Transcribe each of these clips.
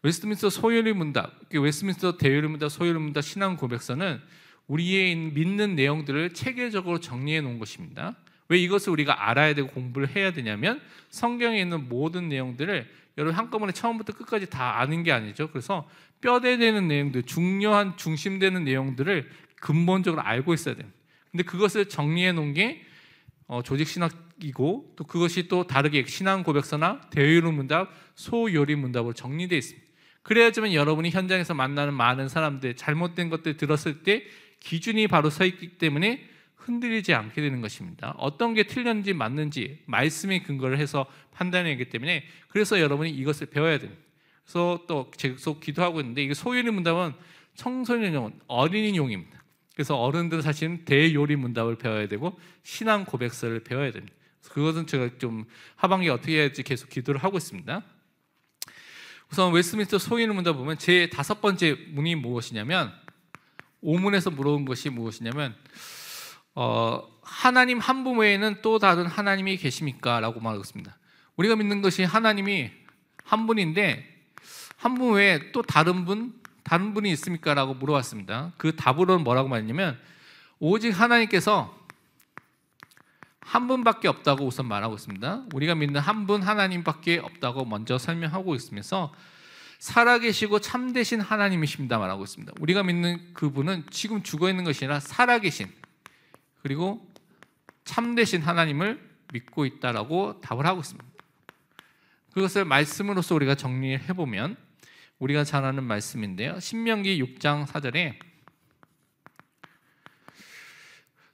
웨스트민스터 소요리 문답, 웨스트민스터 대요리 문답, 소요리 문답 신앙 고백서는 우리의 믿는 내용들을 체계적으로 정리해 놓은 것입니다. 왜 이것을 우리가 알아야 되고 공부를 해야 되냐면 성경에 있는 모든 내용들을 여러분 한꺼번에 처음부터 끝까지 다 아는 게 아니죠. 그래서 뼈대 되는 내용들, 중요한 중심되는 내용들을 근본적으로 알고 있어야 돼요. 근데 그것을 정리해 놓은 게 조직신학이고, 또 그것이 또 다르게 신앙 고백서나 대요리 문답, 소요리 문답으로 정리되어 있습니다. 그래야지만 여러분이 현장에서 만나는 많은 사람들, 잘못된 것들 들었을 때 기준이 바로 서 있기 때문에 흔들리지 않게 되는 것입니다. 어떤 게 틀렸는지 맞는지 말씀에 근거를 해서 판단하기 때문에, 그래서 여러분이 이것을 배워야 됩니다. 그래서 또 계속 기도하고 있는데, 이게 소요리 문답은 청소년용, 어린이용입니다. 그래서 어른들은 사실은 대요리 문답을 배워야 되고 신앙 고백서를 배워야 됩니다. 그것은 제가 좀 하반기에 어떻게 해야 할지 계속 기도를 하고 있습니다. 우선 웨스트민스터 소요리 문답 보면 제 5번째 문이 무엇이냐면, 5문에서 물어본 것이 무엇이냐면 하나님 한 분 외에는 또 다른 하나님이 계십니까? 라고 말하고 있습니다. 우리가 믿는 것이 하나님이 한 분인데 한 분 외에 또 다른 분이 있습니까? 라고 물어봤습니다. 그 답으로는 뭐라고 말했냐면, 오직 하나님께서 한 분밖에 없다고 우선 말하고 있습니다. 우리가 믿는 한 분 하나님밖에 없다고 먼저 설명하고 있으면서 살아계시고 참되신 하나님이십니다 말하고 있습니다. 우리가 믿는 그분은 지금 죽어있는 것이 아니라 살아계신, 그리고 참되신 하나님을 믿고 있다라고 답을 하고 있습니다. 그것을 말씀으로서 우리가 정리해보면 우리가 잘 아는 말씀인데요, 신명기 6장 4절에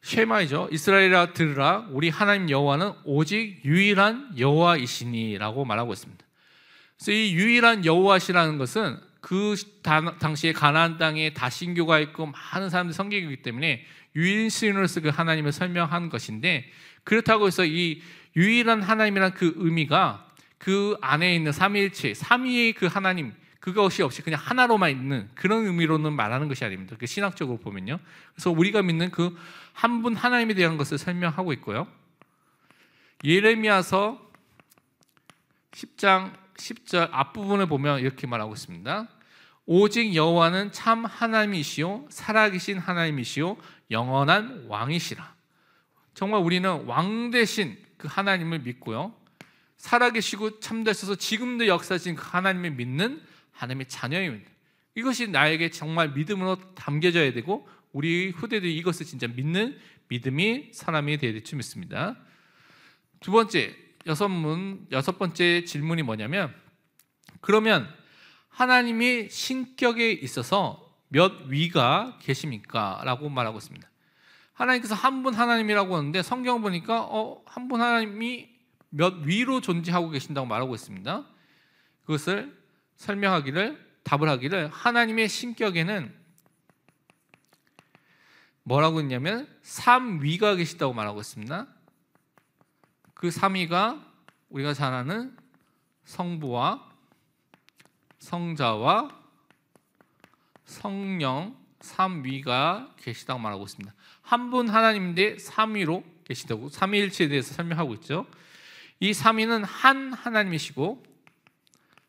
쉐마이죠. 이스라엘아 들으라, 우리 하나님 여호와는 오직 유일한 여호와이시니 라고 말하고 있습니다. 그래서 이 유일한 여호와시라는 것은 그 당시에 가나안 땅에 다신교가 있고 많은 사람들이 섬기기 때문에 유일신으로서 그 하나님을 설명한 것인데, 그렇다고 해서 이 유일한 하나님이란 그 의미가 그 안에 있는 삼위일체, 삼위의 그 하나님, 그것이 없이 그냥 하나로만 있는 그런 의미로는 말하는 것이 아닙니다. 그 신학적으로 보면요. 그래서 우리가 믿는 그 한 분 하나님에 대한 것을 설명하고 있고요. 예레미야서 10장 10절 앞부분을 보면 이렇게 말하고 있습니다. 오직 여호와는 참 하나님이시요 살아계신 하나님이시요 영원한 왕이시라. 정말 우리는 왕 되신 그 하나님을 믿고요, 살아계시고 참되셔서 지금도 역사하신 그 하나님을 믿는 하나님의 자녀입니다. 이것이 나에게 정말 믿음으로 담겨져야 되고, 우리 후대들이 이것을 진짜 믿는 믿음이 사람이 되어야 될 줄 믿습니다. 두 번째, 여섯 번째 질문이 뭐냐면, 그러면 하나님이 신격에 있어서 몇 위가 계십니까? 라고 말하고 있습니다. 하나님께서 한 분 하나님이라고 하는데 성경 보니까 한 분 하나님이 몇 위로 존재하고 계신다고 말하고 있습니다. 그것을 답을 하기를 하나님의 신격에는 뭐라고 했냐면 3위가 계시다고 말하고 있습니다. 그 3위가 우리가 잘 아는 성부와 성자와 성령 3위가 계시다고 말하고 있습니다. 한 분 하나님인데 3위로 계시다고, 삼위일체에 대해서 설명하고 있죠. 이 3위는 한 하나님이시고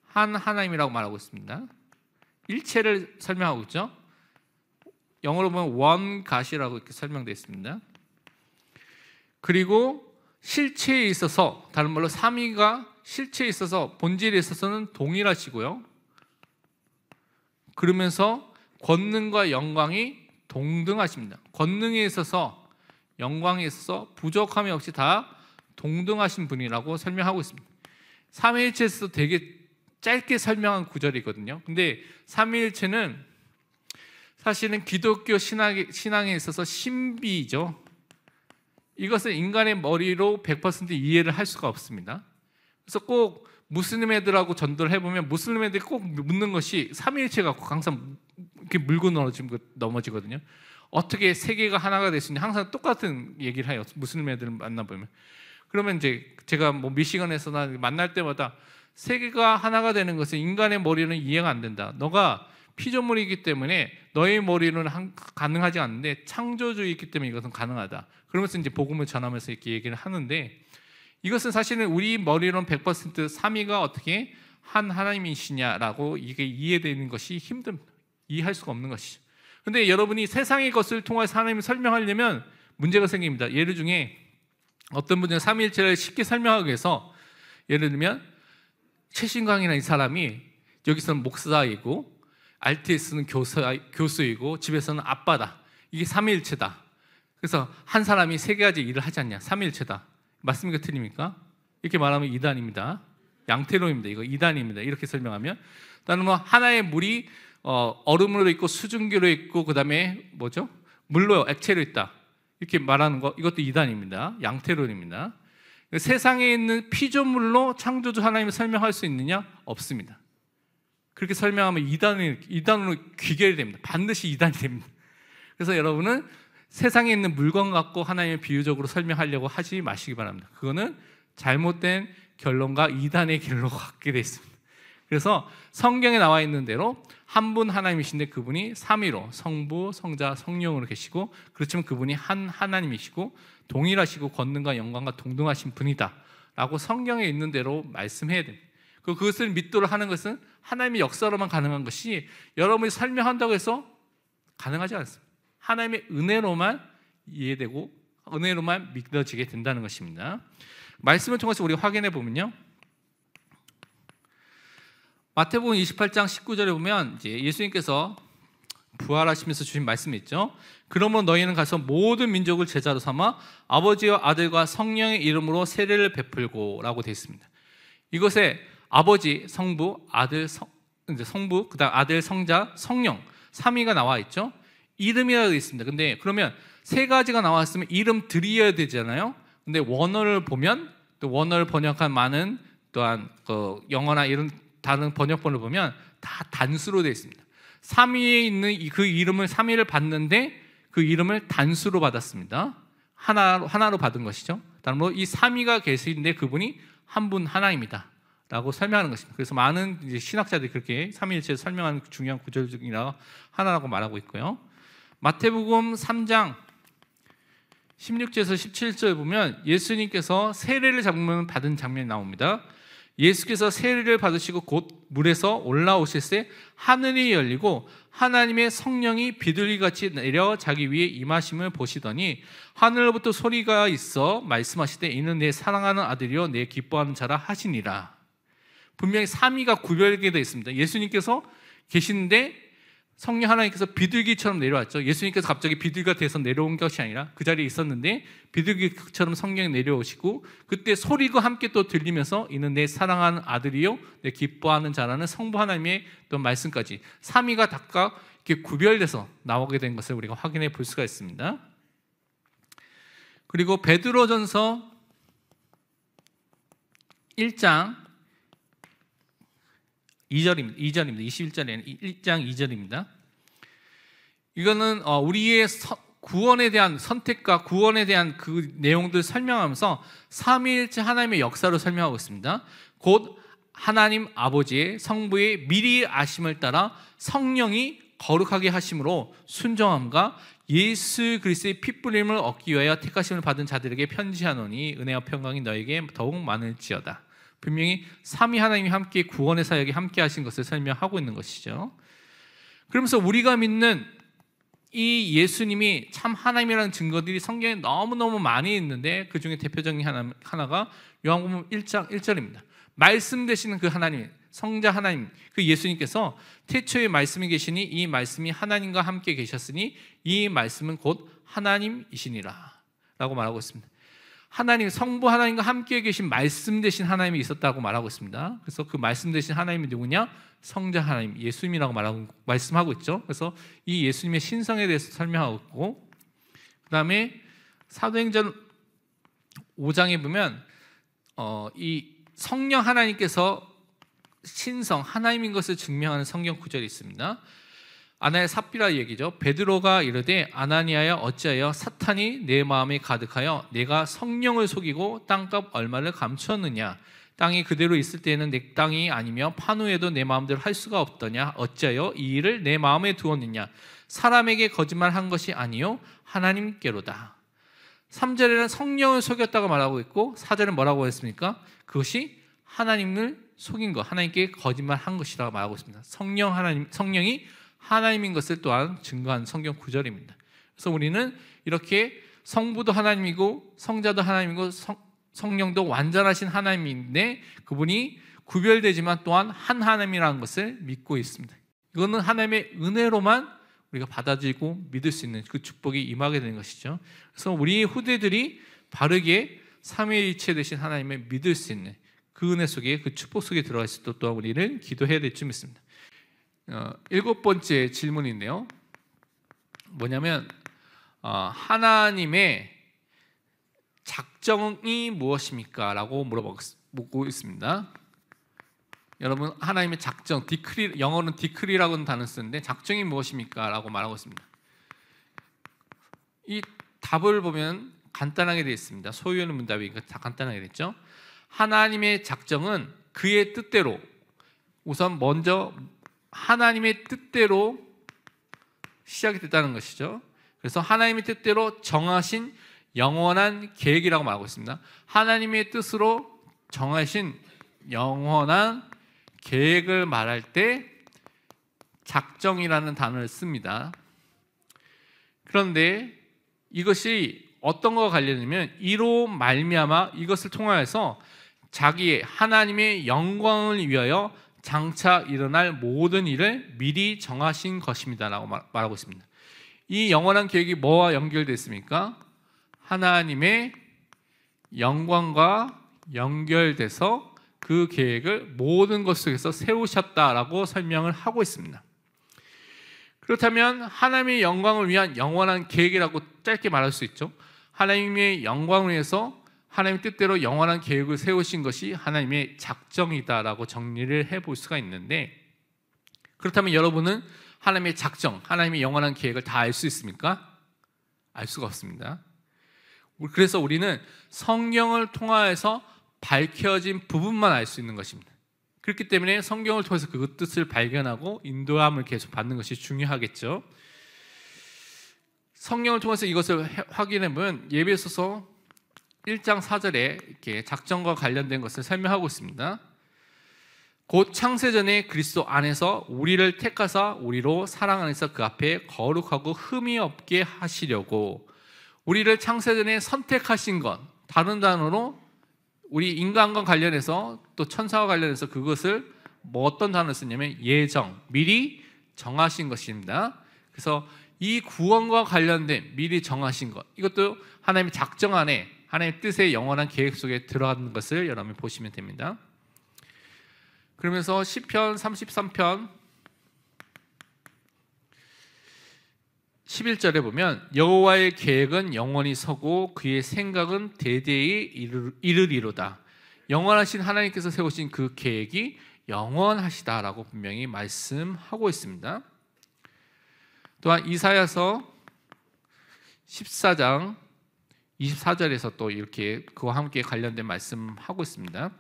한 하나님이라고 말하고 있습니다. 일체를 설명하고 있죠. 영어로 보면 one God이라고 이렇게 설명되어 있습니다. 그리고 실체에 있어서, 다른 말로 3위가 실체에 있어서 본질에 있어서는 동일하시고요, 그러면서 권능과 영광이 동등하십니다. 권능에 있어서, 영광에 있어서 부족함이 없이 다 동등하신 분이라고 설명하고 있습니다. 삼위일체에서 되게 짧게 설명한 구절이거든요. 근데 삼위일체는 사실은 기독교 신앙에 있어서 신비죠. 이것을 인간의 머리로 100% 이해를 할 수가 없습니다. 그래서 꼭 무슬림 애들하고 전도를 해보면 무슬림 애들이 꼭 묻는 것이 삼위일체가 항상 이렇게 물고 넘어지거든요. 어떻게 세계가 하나가 될 수 있냐, 항상 똑같은 얘기를 해요. 무슬림 애들 만나보면. 그러면 이제 제가 미시건에서나 만날 때마다 세계가 하나가 되는 것은 인간의 머리는 이해가 안 된다. 너가 피조물이기 때문에 너의 머리는 가능하지 않는데 창조주의이기 때문에 이것은 가능하다. 그러면서 이제 복음을 전하면서 이렇게 얘기를 하는데, 이것은 사실은 우리 머리로는 100% 3위가 어떻게 한 하나님이시냐라고 이게 이해되는 것이 힘듭니다. 이해할 수가 없는 것이죠. 근데 여러분이 세상의 것을 통해서 하나님을 설명하려면 문제가 생깁니다. 예를 중에 어떤 분은 삼위일체를 쉽게 설명하기 위해서, 예를 들면 최신광이라는 이 사람이 여기서는 목사이고 RTS는 교수이고 집에서는 아빠다. 이게 삼위일체다. 그래서 한 사람이 세 가지 일을 하지 않냐. 삼위일체다. 맞습니까? 틀립니까? 이렇게 말하면 이단입니다. 양태론입니다. 이거 이단입니다. 이렇게 설명하면, 다른 뭐 하나의 물이 얼음으로 있고 수증기로 있고 그다음에 뭐죠? 물로 액체로 있다. 이렇게 말하는 거, 이것도 이단입니다. 양태론입니다. 세상에 있는 피조물로 창조주 하나님을 설명할 수 있느냐? 없습니다. 그렇게 설명하면 이단으로 귀결이 됩니다. 반드시 이단이 됩니다. 그래서 여러분은 세상에 있는 물건 갖고 하나님을 비유적으로 설명하려고 하지 마시기 바랍니다. 그거는 잘못된 결론과 이단의 길로 갖게 되어 있습니다. 그래서 성경에 나와 있는 대로 한 분 하나님이신데 그분이 삼위로 성부, 성자, 성령으로 계시고, 그렇지만 그분이 한 하나님이시고 동일하시고 권능과 영광과 동등하신 분이다 라고 성경에 있는 대로 말씀해야 됩니다. 그것을 믿도록 하는 것은 하나님의 역사로만 가능한 것이, 여러분이 설명한다고 해서 가능하지 않습니다. 하나님의 은혜로만 이해되고 은혜로만 믿어지게 된다는 것입니다. 말씀을 통해서 우리가 확인해 보면요, 마태복음 28장 19절에 보면 이제 예수님께서 부활하시면서 주신 말씀이 있죠. 그러므로 너희는 가서 모든 민족을 제자로 삼아 아버지와 아들과 성령의 이름으로 세례를 베풀고 라고 되어 있습니다. 이것에 아버지, 성부, 아들, 성부, 그다음 아들, 성자, 성령, 삼위가 나와 있죠. 이름이라고 되어 있습니다. 근데 그러면 세 가지가 나왔으면 이름 드려야 되잖아요. 근데 원어를 보면, 또 원어를 번역한 많은 또한 영어나 이런 다른 번역본을 보면 다 단수로 되어 있습니다. 삼위에 있는 그 이름을, 삼위를 받는데 그 이름을 단수로 받았습니다. 하나로 받은 것이죠. 다음으로 이 삼위가 계시는데 그분이 한 분 하나입니다 라고 설명하는 것입니다. 그래서 많은 이제 신학자들이 그렇게 삼위일체를 설명하는 중요한 구절 중이라 하나라고 말하고 있고요. 마태복음 3장 16절에서 17절에 보면 예수님께서 세례를 받은 장면이 나옵니다. 예수께서 세례를 받으시고 곧 물에서 올라오실 때 하늘이 열리고 하나님의 성령이 비둘기같이 내려 자기 위에 임하심을 보시더니 하늘로부터 소리가 있어 말씀하시되 이는 내 사랑하는 아들이요 내 기뻐하는 자라 하시니라. 분명히 삼위가 구별되게 되어 있습니다. 예수님께서 계시는데 성령 하나님께서 비둘기처럼 내려왔죠. 예수님께서 갑자기 비둘기가 돼서 내려온 것이 아니라 그 자리에 있었는데 비둘기처럼 성령이 내려오시고, 그때 소리가 함께 또 들리면서 이는 내 사랑하는 아들이요 내 기뻐하는 자라는 성부 하나님의 또 말씀까지 삼위가 각각 이렇게 구별돼서 나오게 된 것을 우리가 확인해 볼 수가 있습니다. 그리고 베드로전서 1장 2절입니다. 21절에는 1장 2절입니다. 이거는 우리의 구원에 대한 선택과 구원에 대한 그 내용들을 설명하면서 삼위일체 하나님의 역사를 설명하고 있습니다. 곧 하나님 아버지의 성부의 미리 아심을 따라 성령이 거룩하게 하심으로 순종함과 예수 그리스도의 핏불림을 얻기 위하여 택하심을 받은 자들에게 편지하노니 은혜와 평강이 너에게 더욱 많을지어다. 분명히 삼위 하나님이 함께 구원의 사역에 함께 하신 것을 설명하고 있는 것이죠. 그러면서 우리가 믿는 이 예수님이 참 하나님이라는 증거들이 성경에 너무너무 많이 있는데 그 중에 대표적인 하나가 요한복음 1장 1절입니다. 말씀 되시는 그 하나님, 성자 하나님, 그 예수님께서 태초에 말씀이 계시니 이 말씀이 하나님과 함께 계셨으니 이 말씀은 곧 하나님이시니라 라고 말하고 있습니다. 하나님, 성부 하나님과 함께 계신 말씀 되신 하나님이 있었다고 말하고 있습니다. 그래서 그 말씀 되신 하나님이 누구냐? 성자 하나님, 예수님이라고 말씀하고 있죠. 그래서 이 예수님의 신성에 대해서 설명하고 있고, 그 다음에 사도행전 5장에 보면 이 성령 하나님께서 신성, 하나님인 것을 증명하는 성경 구절이 있습니다. 아나니아 삽비라 얘기죠. 베드로가 이르되 아나니아야 어찌하여 사탄이 내 마음에 가득하여 내가 성령을 속이고 땅값 얼마를 감추었느냐. 땅이 그대로 있을 때에는 내 땅이 아니며 판후에도 내 마음대로 할 수가 없더냐. 어찌하여 이 일을 내 마음에 두었느냐. 사람에게 거짓말한 것이 아니요 하나님께로다. 3절에는 성령을 속였다고 말하고 있고 4절은 뭐라고 했습니까? 그것이 하나님을 속인 것, 하나님께 거짓말한 것이라고 말하고 있습니다. 성령이 하나님인 것을 또한 증거하는 성경 구절입니다. 그래서 우리는 이렇게 성부도 하나님이고 성자도 하나님이고 성령도 완전하신 하나님인데 그분이 구별되지만 또한 한 하나님이라는 것을 믿고 있습니다. 이거는 하나님의 은혜로만 우리가 받아들이고 믿을 수 있는 그 축복이 임하게 되는 것이죠. 그래서 우리 후대들이 바르게 삼위일체 되신 하나님을 믿을 수 있는 그 은혜 속에, 그 축복 속에 들어가 있을 때 또한 우리는 기도해야 될 줄 믿습니다. 7번째 질문인데요. 뭐냐면 하나님의 작정이 무엇입니까? 라고 물어보고 있습니다. 여러분, 하나님의 작정, 디크리, 영어는 디크리라고는 단어를 쓰는데 작정이 무엇입니까? 라고 말하고 있습니다. 이 답을 보면 간단하게 되어 있습니다. 소유는 문답이니까 다 간단하게 됐죠. 하나님의 작정은 그의 뜻대로, 우선 먼저 하나님의 뜻대로 시작이 됐다는 것이죠. 그래서 하나님의 뜻대로 정하신 영원한 계획이라고 말하고 있습니다. 하나님의 뜻으로 정하신 영원한 계획을 말할 때 작정이라는 단어를 씁니다. 그런데 이것이 어떤 것과 관련이냐면 이로 말미암아 이것을 통하여서 자기의 하나님의 영광을 위하여 장차 일어날 모든 일을 미리 정하신 것입니다 라고 말하고 있습니다. 이 영원한 계획이 뭐와 연결됐습니까? 하나님의 영광과 연결돼서 그 계획을 모든 것 속에서 세우셨다라고 설명을 하고 있습니다. 그렇다면 하나님의 영광을 위한 영원한 계획이라고 짧게 말할 수 있죠. 하나님의 영광을 위해서 하나님의 뜻대로 영원한 계획을 세우신 것이 하나님의 작정이다라고 정리를 해볼 수가 있는데, 그렇다면 여러분은 하나님의 작정, 하나님의 영원한 계획을 다 알 수 있습니까? 알 수가 없습니다. 그래서 우리는 성경을 통하여서 밝혀진 부분만 알 수 있는 것입니다. 그렇기 때문에 성경을 통해서 그 뜻을 발견하고 인도함을 계속 받는 것이 중요하겠죠. 성경을 통해서 이것을 확인해 보면 에베소서 1장 4절에 이렇게 작정과 관련된 것을 설명하고 있습니다. 곧 창세전에 그리스도 안에서 우리를 택하사 우리로 사랑 안에서 그 앞에 거룩하고 흠이 없게 하시려고, 우리를 창세전에 선택하신 것, 다른 단어로 우리 인간과 관련해서 또 천사와 관련해서 그것을 어떤 단어를 쓰냐면 예정, 미리 정하신 것입니다. 그래서 이 구원과 관련된 미리 정하신 것, 이것도 하나님의 작정 안에 하나님의 뜻의 영원한 계획 속에 들어가는 것을 여러분이 보시면 됩니다. 그러면서 시편 33편 11절에 보면 여호와의 계획은 영원히 서고 그의 생각은 대대히 이르리로다. 영원하신 하나님께서 세우신 그 계획이 영원하시다라고 분명히 말씀하고 있습니다. 또한 이사야서 14장 24절에서 또 이렇게 그와 함께 관련된 말씀하고 있습니다.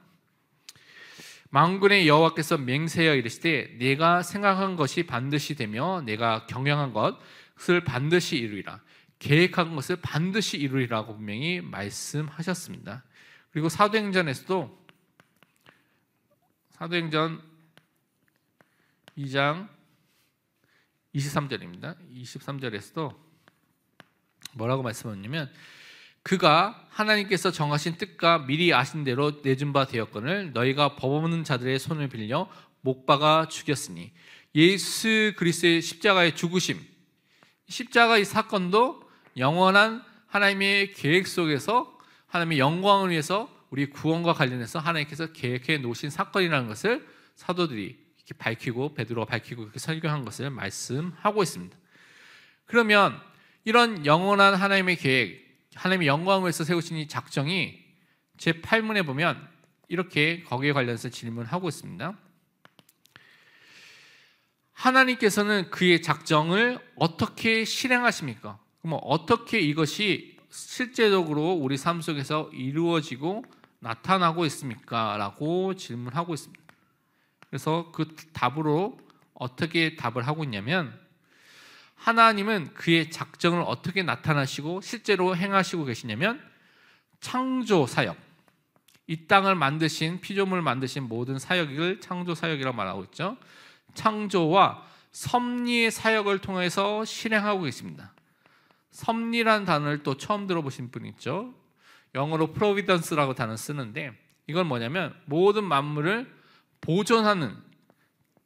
만군의 여호와께서 맹세하여 이르시되 내가 생각한 것이 반드시 되며 내가 경영한 것을 반드시 이루리라. 계획한 것을 반드시 이루리라고 분명히 말씀하셨습니다. 그리고 사도행전에서도 사도행전 2장 23절입니다. 23절에서도 뭐라고 말씀하냐면 그가 하나님께서 정하신 뜻과 미리 아신 대로 내준 바 되었거늘 너희가 법 없는 자들의 손을 빌려 못 박아 죽였으니, 예수 그리스도의 십자가의 죽으심, 십자가 이 사건도 영원한 하나님의 계획 속에서 하나님의 영광을 위해서 우리 구원과 관련해서 하나님께서 계획해 놓으신 사건이라는 것을 사도들이 이렇게 밝히고 베드로가 밝히고 이렇게 설교한 것을 말씀하고 있습니다. 그러면 이런 영원한 하나님의 계획, 하나님의 영광을 위해서 세우신 이 작정이 제8문에 보면 이렇게 거기에 관련해서 질문하고 있습니다. 하나님께서는 그의 작정을 어떻게 실행하십니까? 그럼 어떻게 이것이 실제적으로 우리 삶 속에서 이루어지고 나타나고 있습니까? 라고 질문하고 있습니다. 그래서 그 답으로 어떻게 답을 하고 있냐면 하나님은 그의 작정을 어떻게 나타나시고 실제로 행하시고 계시냐면 창조 사역, 이 땅을 만드신 피조물을 만드신 모든 사역을 창조 사역이라고 말하고 있죠. 창조와 섭리의 사역을 통해서 실행하고 계십니다. 섭리란 단어를 또 처음 들어보신 분 있죠. 영어로 providence라고 단어 쓰는데 이건 뭐냐면 모든 만물을 보존하는,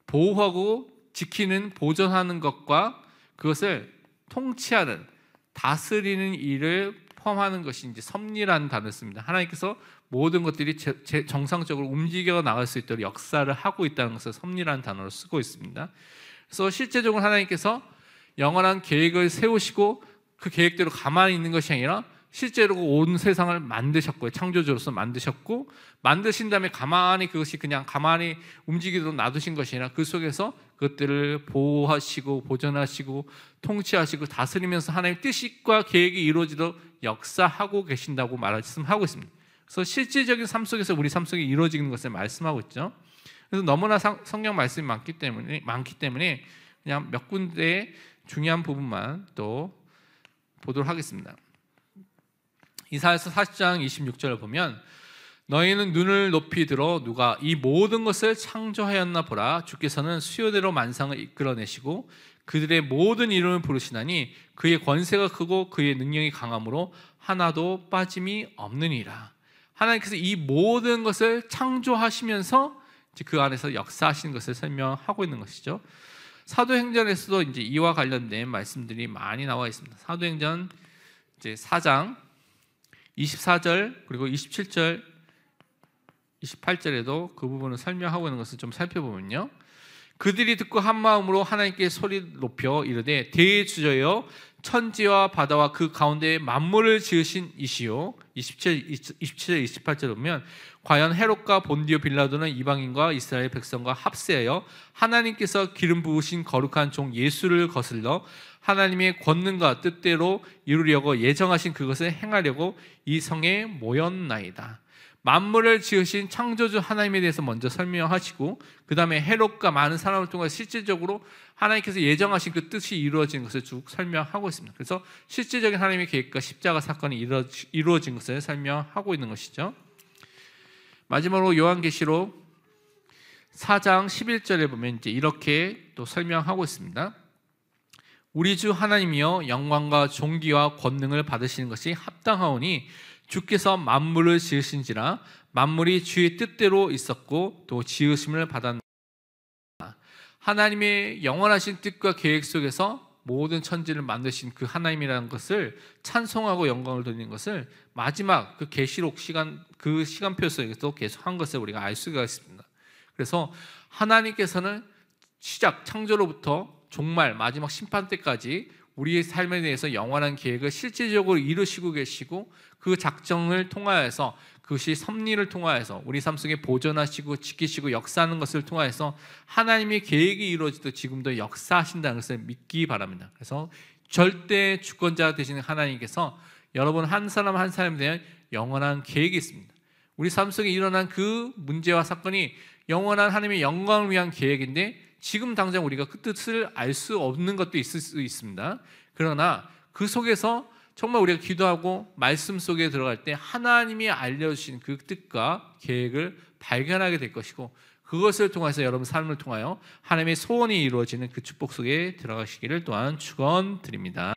보호하고 지키는, 보존하는 것과 그것을 통치하는, 다스리는 일을 포함하는 것이 이제 섭리라는 단어를 씁니다. 하나님께서 모든 것들이 정상적으로 움직여 나갈 수 있도록 역사를 하고 있다는 것을 섭리라는 단어로 쓰고 있습니다. 그래서 실제적으로 하나님께서 영원한 계획을 세우시고 그 계획대로 가만히 있는 것이 아니라 실제로 온 세상을 만드셨고요. 창조주로서 만드셨고, 만드신 다음에 가만히 그것이 그냥 가만히 움직이도록 놔두신 것이 아니라 그 속에서 그것들을 보호하시고 보존하시고 통치하시고 다스리면서 하나님의 뜻과 계획이 이루어지도록 역사하고 계신다고 말씀하고 있습니다. 그래서 실질적인 삶 속에서 우리 삶 속에 이루어지는 것을 말씀하고 있죠. 그래서 너무나 성경 말씀이 많기 때문에 그냥 몇 군데의 중요한 부분만 또 보도록 하겠습니다. 이사야서 40장 26절을 보면 너희는 눈을 높이 들어 누가 이 모든 것을 창조하였나 보라. 주께서는 수요대로 만상을 이끌어내시고 그들의 모든 이름을 부르시나니 그의 권세가 크고 그의 능력이 강함으로 하나도 빠짐이 없느니라. 하나님께서 이 모든 것을 창조하시면서 이제 그 안에서 역사하시는 것을 설명하고 있는 것이죠. 사도행전에서도 이제 이와 관련된 말씀들이 많이 나와 있습니다. 사도행전 이제 4장 24절 그리고 27절 28절에도 그 부분을 설명하고 있는 것을 좀 살펴보면요, 그들이 듣고 한 마음으로 하나님께 소리 높여 이르되 대주저여 천지와 바다와 그 가운데 만물을 지으신 이시요. 27, 28절 보면 과연 헤롯과 본디오 빌라도는 이방인과 이스라엘 백성과 합세하여 하나님께서 기름 부으신 거룩한 종 예수를 거슬러 하나님의 권능과 뜻대로 이루려고 예정하신 그것을 행하려고 이 성에 모였나이다. 만물을 지으신 창조주 하나님에 대해서 먼저 설명하시고 그 다음에 헤롯과 많은 사람을 통해 실질적으로 하나님께서 예정하신 그 뜻이 이루어진 것을 쭉 설명하고 있습니다. 그래서 실질적인 하나님의 계획과 십자가 사건이 이루어진 것을 설명하고 있는 것이죠. 마지막으로 요한계시록 4장 11절에 보면 이제 이렇게 또 설명하고 있습니다. 우리 주 하나님이여 영광과 존귀와 권능을 받으시는 것이 합당하오니 주께서 만물을 지으신지라 만물이 주의 뜻대로 있었고 또 지으심을 받았나이다. 하나님의 영원하신 뜻과 계획 속에서 모든 천지를 만드신 그 하나님이라는 것을 찬송하고 영광을 돌리는 것을 마지막 그 계시록 시간, 그 시간표 속에서 계속 한 것을 우리가 알 수가 있습니다. 그래서 하나님께서는 시작 창조로부터 종말 마지막 심판 때까지 우리의 삶에 대해서 영원한 계획을 실질적으로 이루시고 계시고 그 작정을 통하여서 그것이 섭리를 통하여서 우리 삶 속에 보존하시고 지키시고 역사하는 것을 통하여서 하나님의 계획이 이루어지도록 지금도 역사하신다는 것을 믿기 바랍니다. 그래서 절대 주권자 되시는 하나님께서 여러분 한 사람 한 사람에 대한 영원한 계획이 있습니다. 우리 삶 속에 일어난 그 문제와 사건이 영원한 하나님의 영광을 위한 계획인데 지금 당장 우리가 그 뜻을 알 수 없는 것도 있을 수 있습니다. 그러나 그 속에서 정말 우리가 기도하고 말씀 속에 들어갈 때 하나님이 알려주신 그 뜻과 계획을 발견하게 될 것이고 그것을 통해서 여러분 삶을 통하여 하나님의 소원이 이루어지는 그 축복 속에 들어가시기를 또한 축원드립니다.